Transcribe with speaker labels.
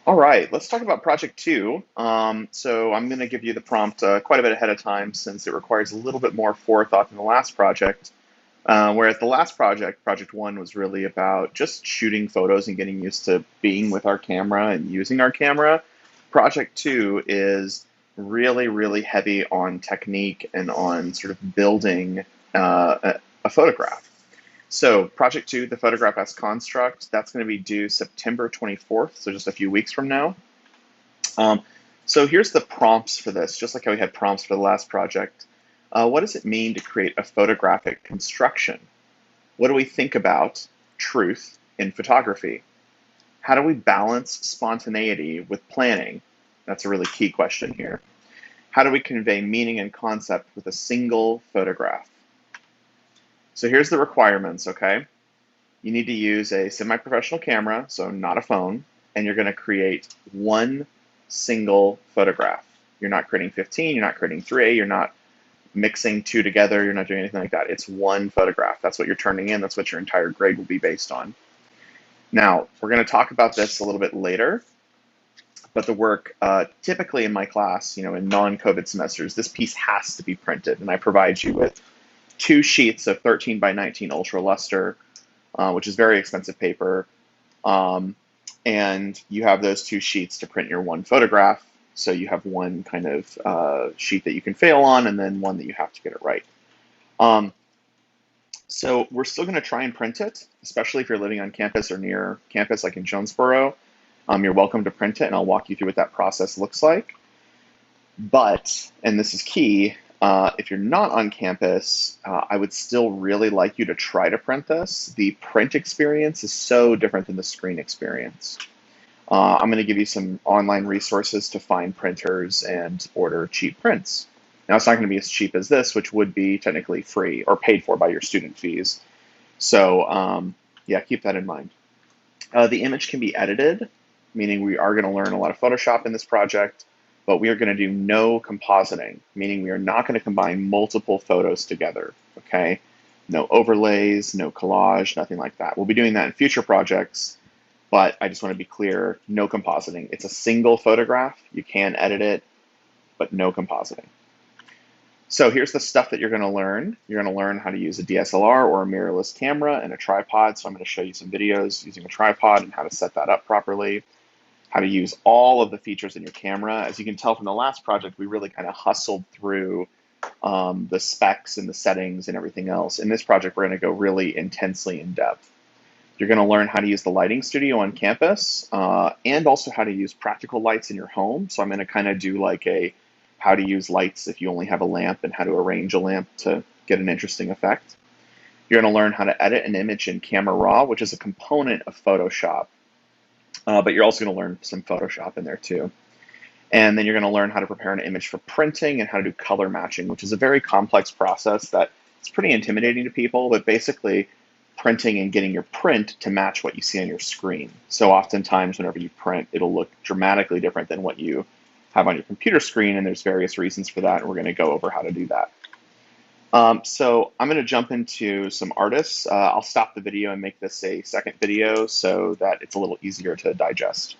Speaker 1: All right, let's talk about project two. So I'm going to give you the prompt quite a bit ahead of time since it requires a little bit more forethought than the last project. Whereas the last project, project one, was really about just shooting photos and getting used to being with our camera and using our camera. Project two is really, really heavy on technique and on sort of building a photograph. So project two, the photograph as construct, that's going to be due September 24th, so just a few weeks from now. Um, so here's the prompts for this, just like how we had prompts for the last project. What does it mean to create a photographic construction? What do we think about truth in photography? How do we balance spontaneity with planning? That's a really key question here. How do we convey meaning and concept with a single photograph? So here's the requirements, okay? You need to use a semi-professional camera, so not a phone, and you're going to create one single photograph. You're not creating 15, you're not creating 3, you're not mixing two together, you're not doing anything like that. It's one photograph. That's what you're turning in, that's what your entire grade will be based on. Now, we're going to talk about this a little bit later, but the work, typically in my class, in non-COVID semesters, this piece has to be printed, and I provide you with 2 sheets of 13 by 19 ultra luster, which is very expensive paper. And you have those 2 sheets to print your one photograph. So you have one kind of sheet that you can fail on, and then one that you have to get it right. So we're still going to try and print it, especially if you're living on campus or near campus, like in Jonesboro. You're welcome to print it, and I'll walk you through what that process looks like. But, and this is key, if you're not on campus, I would still really like you to try to print this. The print experience is so different than the screen experience. I'm going to give you some online resources to find printers and order cheap prints. Now, it's not going to be as cheap as this, which would be technically free or paid for by your student fees. So, yeah, keep that in mind. The image can be edited, meaning we are going to learn a lot of Photoshop in this project, but we are going to do no compositing, meaning we are not going to combine multiple photos together, okay? No overlays, no collage, nothing like that. We'll be doing that in future projects, but I just want to be clear, no compositing. It's a single photograph. You can edit it, but no compositing. So here's the stuff that you're going to learn. You're going to learn how to use a DSLR or a mirrorless camera and a tripod. So I'm going to show you some videos using a tripod and how to set that up properly, how to use all of the features in your camera. As you can tell from the last project, we really kind of hustled through the specs and the settings and everything else. In this project, we're going to go really intensely in depth. You're going to learn how to use the lighting studio on campus and also how to use practical lights in your home. So I'm going to kind of do like a how to use lights if you only have a lamp and how to arrange a lamp to get an interesting effect. You're going to learn how to edit an image in Camera Raw, which is a component of Photoshop. But you're also going to learn some Photoshop in there too. And then you're going to learn how to prepare an image for printing and how to do color matching, which is a very complex process that it's pretty intimidating to people, but basically printing and getting your print to match what you see on your screen. So oftentimes whenever you print, it'll look dramatically different than what you have on your computer screen, and there's various reasons for that, and we're going to go over how to do that. So I'm going to jump into some artists. I'll stop the video and make this a second video so that it's a little easier to digest.